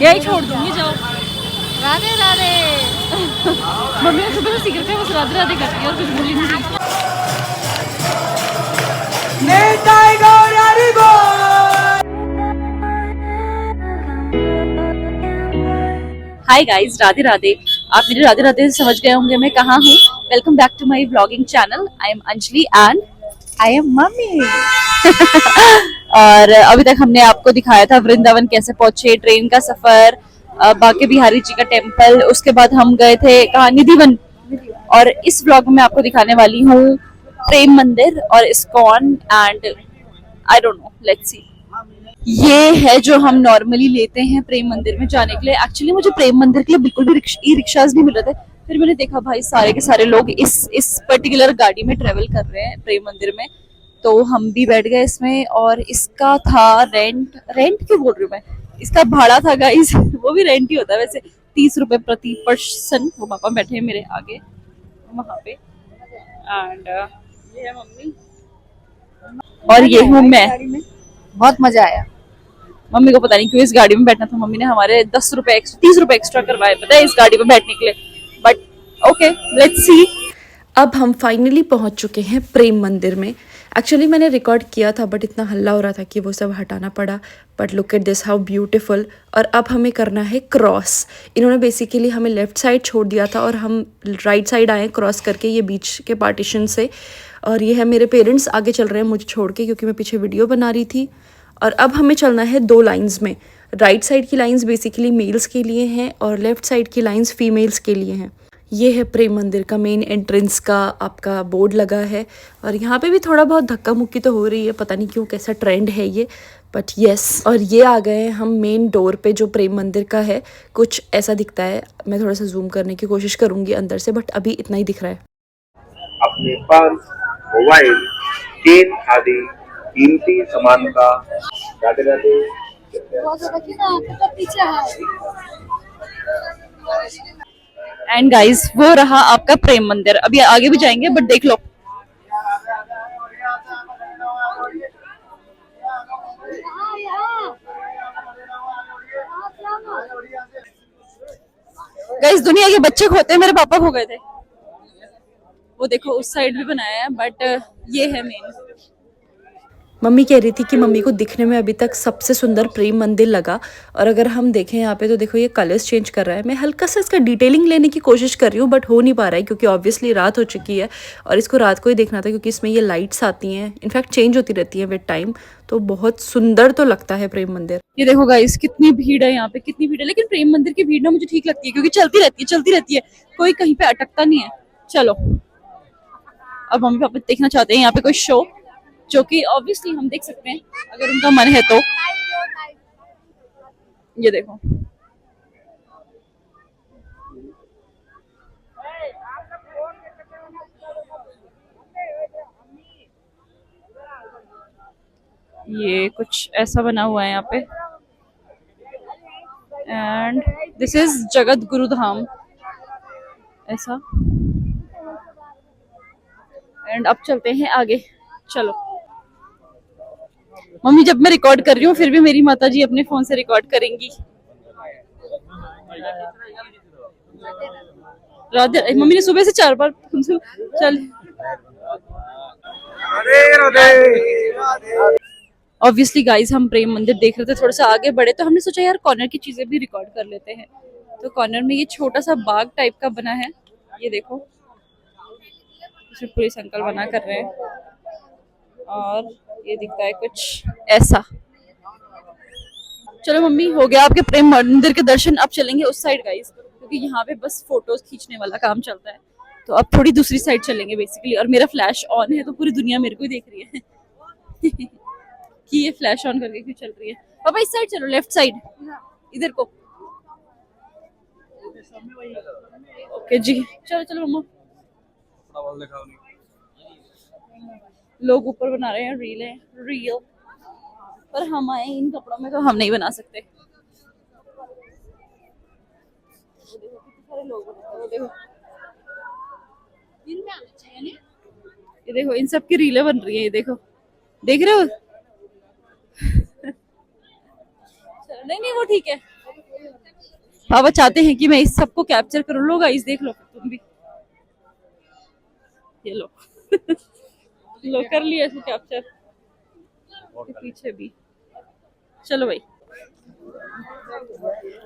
यही छोड़ दूंगी, जाओ। राधे राधे। मम्मी ने सुबह से सीख रखा है, बस राधे राधे करती है और कुछ बोली नहीं रही। Hi guys, Radhe Radhe. आप मेरे राधे राधे से समझ गए होंगे मैं कहाँ हूँ। Welcome back to my vlogging channel. I am Anjali and I am mummy. और अभी तक हमने आपको दिखाया था वृंदावन कैसे पहुंचे, ट्रेन का सफर, बांके बिहारी जी का टेम्पल, उसके बाद हम गए थे कहाँ, निधिवन। और इस व्लॉग में आपको दिखाने वाली हूँ प्रेम मंदिर और ISKCON and I don't know, let's see. ये है जो हम नॉर्मली लेते हैं प्रेम मंदिर में जाने के लिए। एक्चुअली मुझे प्रेम मंदिर के लिए बिल्कुल भी ई रिक्शाज नहीं मिल रहे थे। फिर मैंने देखा भाई सारे के सारे लोग इस पर्टिकुलर गाड़ी में ट्रेवल कर रहे हैं प्रेम मंदिर में, तो हम भी बैठ गए इसमें। और इसका था रेंट, रेंट क्यों बोल रही हूँ मैं, इसका भाड़ा था गाइस। वो भी रेंट ही होता है वैसे, 30 रुपए प्रति पर्सन। वो पापा बैठे हैं मेरे आगे वहां पे एंड ये है मम्मी और ये हूँ मैं। बहुत मजा आया। मम्मी को पता नहीं क्यों इस गाड़ी में बैठना था, मम्मी ने हमारे 10 रुपए 30 रुपए एक्स्ट्रा करवाए पता है इस गाड़ी में बैठने के लिए, बट ओके लेट्स सी। अब हम फाइनली पहुंच चुके हैं प्रेम मंदिर में। एक्चुअली मैंने रिकॉर्ड किया था बट इतना हल्ला हो रहा था कि वो सब हटाना पड़ा। But look at this how beautiful. और अब हमें करना है क्रॉस। इन्होंने बेसिकली हमें लेफ़्ट साइड छोड़ दिया था और हम राइट साइड आए क्रॉस करके ये बीच के पार्टीशन से। और ये है मेरे पेरेंट्स आगे चल रहे हैं मुझे छोड़ के, क्योंकि मैं पीछे वीडियो बना रही थी। और अब हमें चलना है 2 लाइंस में। राइट साइड की लाइंस बेसिकली मेल्स के लिए हैं और लेफ़्ट साइड की लाइंस फीमेल्स के लिए हैं। ये है प्रेम मंदिर का मेन एंट्रेंस का आपका बोर्ड लगा है। और यहाँ पे भी थोड़ा बहुत धक्का मुक्की तो हो रही है, पता नहीं क्यों, कैसा ट्रेंड है ये, बट यस। और ये आ गए हैं हम मेन डोर पे जो प्रेम मंदिर का है। कुछ ऐसा दिखता है, मैं थोड़ा सा जूम करने की कोशिश करूँगी अंदर से, बट अभी इतना ही दिख रहा है। अपने पर्स, मोबाइल, चेन आदि कीमती सामान का राधे राधे। एंड गाइस वो रहा आपका प्रेम मंदिर। अभी आगे भी जाएंगे बट देख लो। गाइस दुनिया के बच्चे खोते हैं, मेरे पापा खो गए थे। वो देखो उस साइड भी बनाया है बट ये है मेन। मम्मी कह रही थी कि मम्मी को दिखने में अभी तक सबसे सुंदर प्रेम मंदिर लगा। और अगर हम देखें यहाँ पे तो देखो ये कलर्स चेंज कर रहा है। मैं हल्का सा इसका डिटेलिंग लेने की कोशिश कर रही हूँ बट हो नहीं पा रहा है, क्योंकि ऑब्वियसली रात हो चुकी है और इसको रात को ही देखना था, क्योंकि इसमें ये लाइट्स आती हैं, इनफैक्ट चेंज होती रहती है विद टाइम। तो बहुत सुंदर तो लगता है प्रेम मंदिर। ये देखो गाइस कितनी भीड़ है यहाँ पे, कितनी भीड़ है। लेकिन प्रेम मंदिर की भीड़ ना मुझे ठीक लगती है, क्योंकि चलती रहती है, कोई कहीं पे अटकता नहीं है। चलो अब मम्मी पापा देखना चाहते हैं यहाँ पे कोई शो, जो कि ऑब्वियसली हम देख सकते हैं अगर उनका मन है तो। ये देखो ये कुछ ऐसा बना हुआ है यहाँ पे and this is Jagat Guru धाम ऐसा। एंड अब चलते हैं आगे, चलो। मम्मी जब मैं रिकॉर्ड कर रही हूँ फिर भी मेरी माता जी अपने फोन से रिकॉर्ड करेंगी। राधे, मम्मी ने सुबह से 4 बार चल। ऑब्वियसली गाइस हम प्रेम मंदिर देख रहे थे, थोड़ा सा आगे बढ़े तो हमने सोचा यार कॉर्नर की चीजें भी रिकॉर्ड कर लेते हैं। तो कॉर्नर में ये छोटा सा बाग टाइप का बना है, ये देखो इसमें पुलिस अंकल बना कर रहे हैं। और ये दिखता है कुछ ऐसा। चलो मम्मी हो गया आपके प्रेम मंदिर के दर्शन, अब चलेंगे उस साइड गाइस, क्योंकि यहाँ पे बस फोटोज खींचने वाला काम चलता है। तो अब थोड़ी दूसरी साइड चलेंगे बेसिकली। और मेरा फ्लैश ऑन है तो पूरी दुनिया मेरे को ही देख रही है कि ये फ्लैश ऑन करके क्यों चल रही है। पापा इस साइड चलो, लेफ्ट साइड इधर को। ओके जी चलो चलो मम्मा। लोग ऊपर बना रहे हैं रील, पर हम आए इन कपड़ों में तो हम नहीं बना सकते। ये देखो इन सब की रीलें बन रही है, ये देखो देख रहे हो। नहीं नहीं वो ठीक है। पापा चाहते हैं कि मैं इस सबको कैप्चर करूँ। लो गाइस देख लो तुम भी, ये लो लो कर लिया इसको कैप्चर, पीछे भी। चलो भाई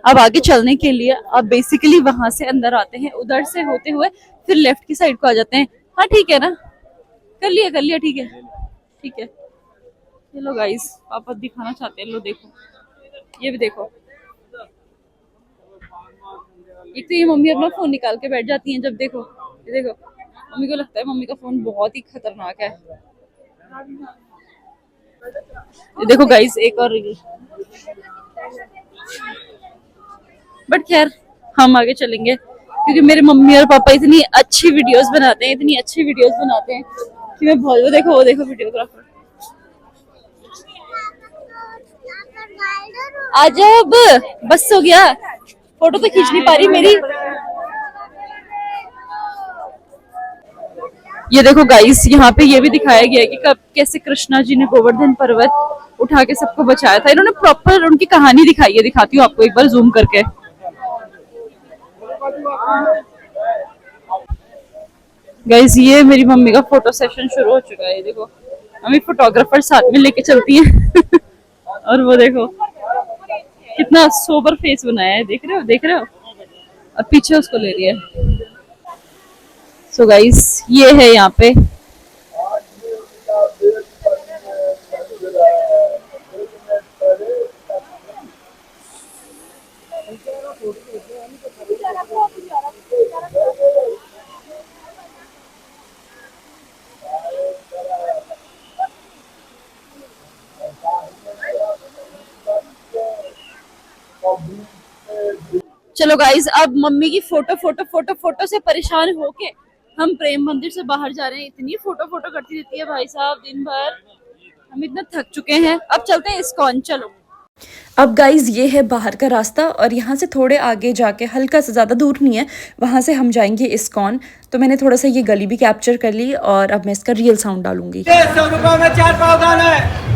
अब आगे चलने के लिए अब बेसिकली वहां से अंदर आते हैं, उधर से होते हुए फिर लेफ्ट की साइड को आ जाते हैं। हाँ ठीक है ना, कर लिया ठीक है ठीक है। ये लो गाइस पापा दिखाना चाहते हैं, लो देखो ये भी देखो। एक तो ये मम्मी अपना फोन निकाल के बैठ जाती हैं जब देखो, ये देखो मम्मी को लगता है मम्मी का फोन बहुत ही खतरनाक है। ये देखो गाइस एक और रील, बट खैर हम आगे चलेंगे क्योंकि मेरे मम्मी और पापा इतनी अच्छी वीडियोस बनाते हैं कि मैं बहुत, वो देखो वीडियोग्राफर। आ जाओ अब, बस हो गया, फोटो तो खींच नहीं पा रही मेरी। ये देखो गाइस यहाँ पे ये भी दिखाया गया है कि कब कैसे कृष्णा जी ने गोवर्धन पर्वत उठा के सबको बचाया था। इन्होंने प्रॉपर उनकी कहानी दिखाई है, दिखाती हूँ आपको एक बार जूम करके। गाइस ये मेरी मम्मी का फोटो सेशन शुरू हो चुका है, देखो मम्मी फोटोग्राफर साथ में लेके चलती है और वो देखो कितना सोबर फेस बनाया है, देख रहे हो अब पीछे उसको ले रही है। सो गाइस ये है यहाँ पे चलो गाइज अब मम्मी की फोटो से परेशान होके हम प्रेम मंदिर से बाहर जा रहे हैं। इतनी फोटो करती रहती है भाई साहब दिन भर, हम इतना थक चुके हैं। अब चलते हैं इस्कॉन, चलो। अब गाइज ये है बाहर का रास्ता और यहाँ से थोड़े आगे जाके हल्का सा, ज़्यादा दूर नहीं है, वहाँ से हम जाएंगे इस्कॉन। तो मैंने थोड़ा सा ये गली भी कैप्चर कर ली और अब मैं इसका रियल साउंड डालूंगी। 100 रुपये में 4 पाव खाना है।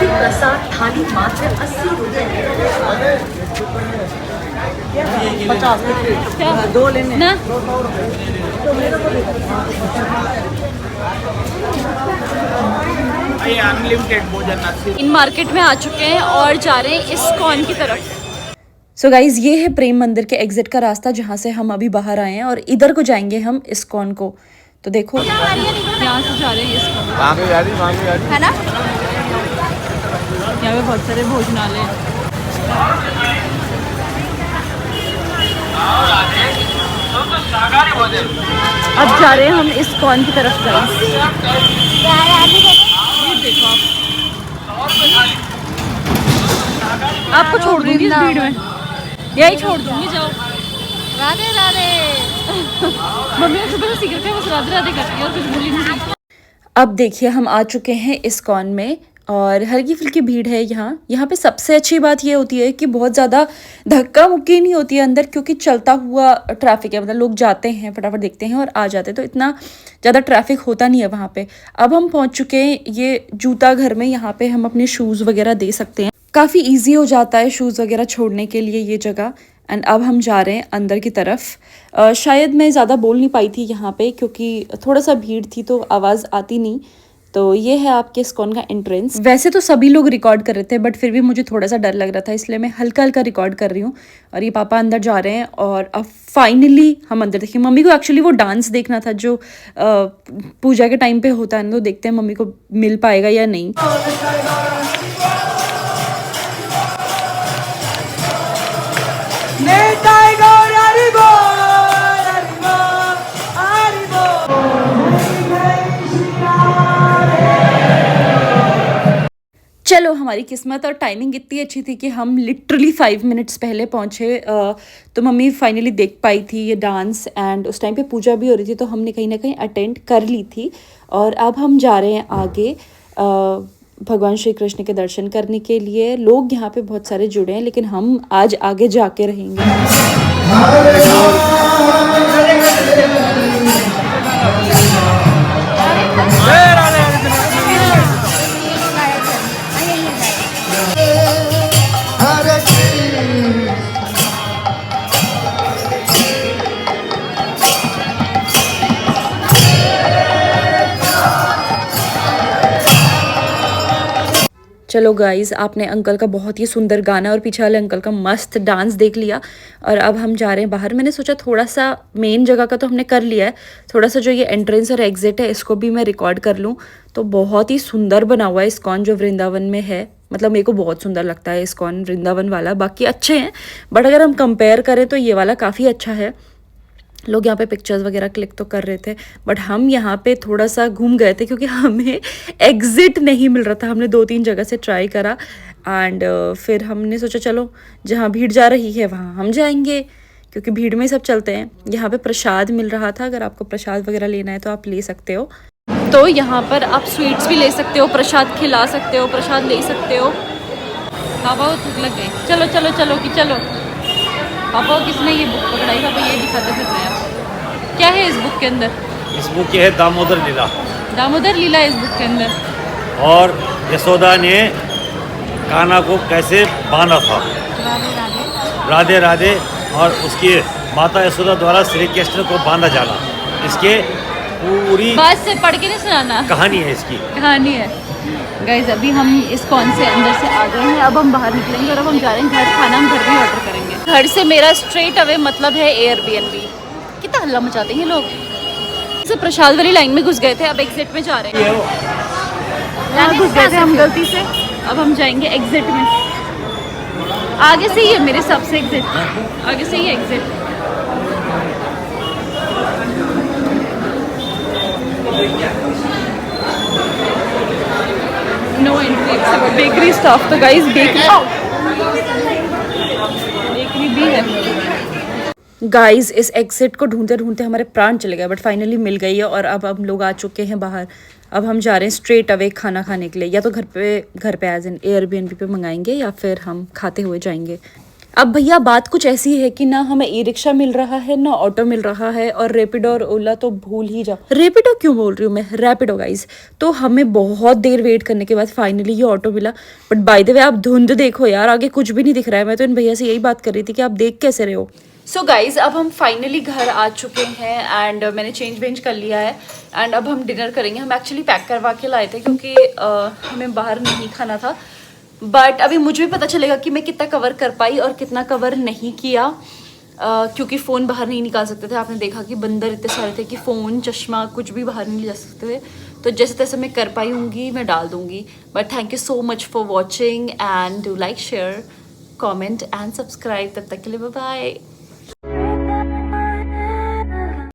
प्रसाद थाली मात्र 80 रुपए। 50 दो लेने ना अनलिमिटेड भोजन। इन मार्केट में आ चुके हैं और जा रहे हैं इस्कॉन की तरफ। सो गाइज ये है प्रेम मंदिर के एग्जिट का रास्ता जहाँ से हम अभी बाहर आए हैं और इधर को जाएंगे हम इस्कॉन को। तो देखो यहाँ से जा रहे हैं इस्कॉन, है ना। यहाँ पे बहुत सारे भोजनालय हैं। अब जा रहे हैं हम इस्कॉन की तरफ। गाइस ये देखो आपको छोड़ दूंगी इस भीड़ में, यही छोड़ दूंगी, जाओ। राधे राधे। मम्मी ने सुबह से सीख है, बस राधे राधे करती है और कुछ बोली नहीं। अब देखिए हम आ चुके हैं इस्कॉन में और हल्की फुल्की भीड़ है यहाँ पे। सबसे अच्छी बात ये होती है कि बहुत ज़्यादा धक्का मुक्की नहीं होती है अंदर, क्योंकि चलता हुआ ट्रैफिक है, मतलब लोग जाते हैं फटाफट देखते हैं और आ जाते हैं, तो इतना ज़्यादा ट्रैफिक होता नहीं है वहाँ पे। अब हम पहुँच चुके हैं ये जूता घर में, यहाँ पे हम अपने शूज़ वगैरह दे सकते हैं। काफ़ी ईजी हो जाता है शूज़ वगैरह छोड़ने के लिए ये जगह। एंड अब हम जा रहे हैं अंदर की तरफ। शायद मैं ज़्यादा बोल नहीं पाई थी यहाँ पे क्योंकि थोड़ा सा भीड़ थी तो आवाज़ आती नहीं। तो ये है आपके इस्कॉन का एंट्रेंस। वैसे तो सभी लोग रिकॉर्ड कर रहे थे बट फिर भी मुझे थोड़ा सा डर लग रहा था, इसलिए मैं हल्का हल्का रिकॉर्ड कर रही हूँ। और ये पापा अंदर जा रहे हैं और अब फाइनली हम अंदर देखें। मम्मी को एक्चुअली वो डांस देखना था जो पूजा के टाइम पे होता है, तो देखते हैं मम्मी को मिल पाएगा या नहीं। चलो हमारी किस्मत और टाइमिंग इतनी अच्छी थी कि हम लिटरली 5 मिनट्स पहले पहुँचे। तो मम्मी फाइनली देख पाई थी ये डांस एंड उस टाइम पे पूजा भी हो रही थी, तो हमने कहीं ना कहीं अटेंड कर ली थी। और अब हम जा रहे हैं आगे भगवान श्री कृष्ण के दर्शन करने के लिए। लोग यहाँ पे बहुत सारे जुड़े हैं लेकिन हम आज आगे जाके रहेंगे। चलो गाइस, आपने अंकल का बहुत ही सुंदर गाना और पीछे वाले अंकल का मस्त डांस देख लिया और अब हम जा रहे हैं बाहर। मैंने सोचा थोड़ा सा मेन जगह का तो हमने कर लिया है, थोड़ा सा जो ये एंट्रेंस और एग्जिट है इसको भी मैं रिकॉर्ड कर लूँ। तो बहुत ही सुंदर बना हुआ है इस्कॉन जो वृंदावन में है, मतलब मेरे को बहुत सुंदर लगता है इस्कॉन वृंदावन वाला। बाकी अच्छे हैं बट अगर हम कंपेयर करें तो ये वाला काफ़ी अच्छा है। लोग यहाँ पे पिक्चर्स वगैरह क्लिक तो कर रहे थे बट हम यहाँ पे थोड़ा सा घूम गए थे क्योंकि हमें एग्ज़िट नहीं मिल रहा था। हमने 2-3 जगह से ट्राई करा एंड फिर हमने सोचा चलो जहाँ भीड़ जा रही है वहाँ हम जाएंगे क्योंकि भीड़ में ही सब चलते हैं। यहाँ पे प्रसाद मिल रहा था, अगर आपको प्रसाद वगैरह लेना है तो आप ले सकते हो। तो यहाँ पर आप स्वीट्स भी ले सकते हो, प्रसाद खिला सकते हो, प्रसाद ले सकते हो। पापा वो थक लग गए, चलो चलो चलो कि चलो। पापा किसने ये बुक पकड़ाई? पापा ये दिखाते फिर रहे हैं क्या है इस बुक के अंदर। इस बुक की है दामोदर लीला। दामोदर लीला इस बुक के अंदर। और यशोदा ने कान्हा को कैसे बांधा था, राधे राधे, और उसकी माता यशोदा द्वारा श्री कृष्ण को बांधा जाना, इसके पूरी बस से पढ़ के नहीं सुनाना, कहानी है इसकी। कहानी है। गाइज अभी हम इस्कॉन से अंदर से आ गए हैं, अब हम बाहर निकलेंगे और अब हम जा रहे हैं घर। खाना हम घर भी ऑर्डर करेंगे। घर से मेरा स्ट्रेट अवे मतलब है एयरबीएनबी। कितना हल्ला मचाते हैं लोग। से प्रसाद वाली लाइन में घुस गए थे, अब एग्जिट में जा रहे हैं। यहाँ घुस गए थे हम गलती से, अब हम जाएंगे एग्जिट में। आगे से ही है मेरे हिसाब से एग्जिट, आगे से ही है exit. No entry except bakery staff. तो गाइस बेकरी भी है। गाइस इस एग्जिट को ढूंढते ढूंढते हमारे प्राण चले गए बट फाइनली मिल गई है और अब हम लोग आ चुके हैं बाहर। अब हम जा रहे हैं स्ट्रेट अवे खाना खाने के लिए, या तो घर पे एज इन एयरबीएनबी पे मंगाएंगे या फिर हम खाते हुए जाएंगे। अब भैया बात कुछ ऐसी है कि ना हमें ई रिक्शा मिल रहा है ना ऑटो मिल रहा है, और रेपिडो और ओला तो भूल ही जाओ। रेपिडो क्यों बोल रही हूँ मैं, रैपिडो गाइस। तो हमें बहुत देर वेट करने के बाद फाइनली ये ऑटो मिला। बट बाय द वे आप धुंध देखो यार, आगे कुछ भी नहीं दिख रहा है। मैं तो इन भैया से यही बात कर रही थी कि आप देख कैसे रहे हो। सो गाइज अब हम फाइनली घर आ चुके हैं एंड मैंने चेंज वेंज कर लिया है एंड अब हम डिनर करेंगे। हम एक्चुअली पैक करवा के लाए थे क्योंकि हमें बाहर नहीं खाना था, बट अभी मुझे भी पता चलेगा कि मैं कितना कवर कर पाई और कितना कवर नहीं किया, क्योंकि फ़ोन बाहर नहीं निकाल सकते थे। आपने देखा कि बंदर इतने सारे थे कि फ़ोन चश्मा कुछ भी बाहर नहीं जा सकते थे। तो जैसे तैसे मैं कर पाई होंगी मैं डाल दूँगी। But thank you so much for watching and do like share comment and subscribe. तब तक के लिए बाय बाय।